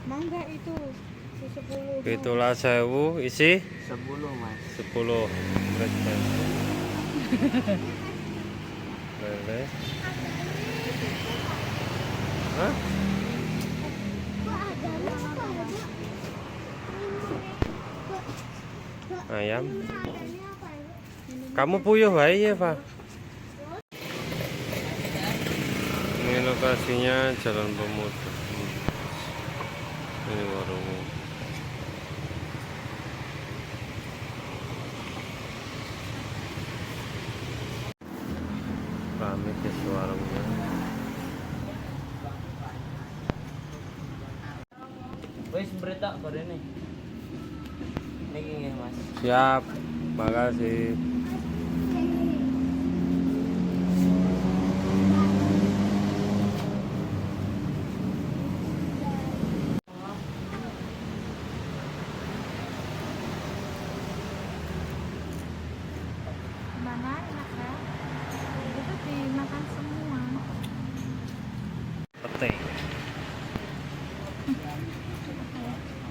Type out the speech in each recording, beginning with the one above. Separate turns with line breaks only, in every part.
Mangga itu 10.
17.000 isi
10 mas.
10 berapa? Lele. Hah? Ayam. Kamu puyuh wae ya, Pak? Ini lokasinya Jalan Pemuda. Ini warungnya. Rame guys warungnya.
Wes berita bare nih. Niki nggih mas.
Siap. Makasih.
Mana enak ya? Itu dimakan semua.
Pete.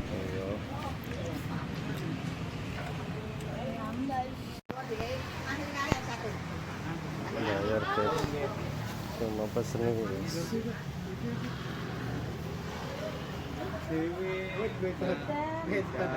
Ayo. Bayar guys. Cuma pesen ini guys.
Dan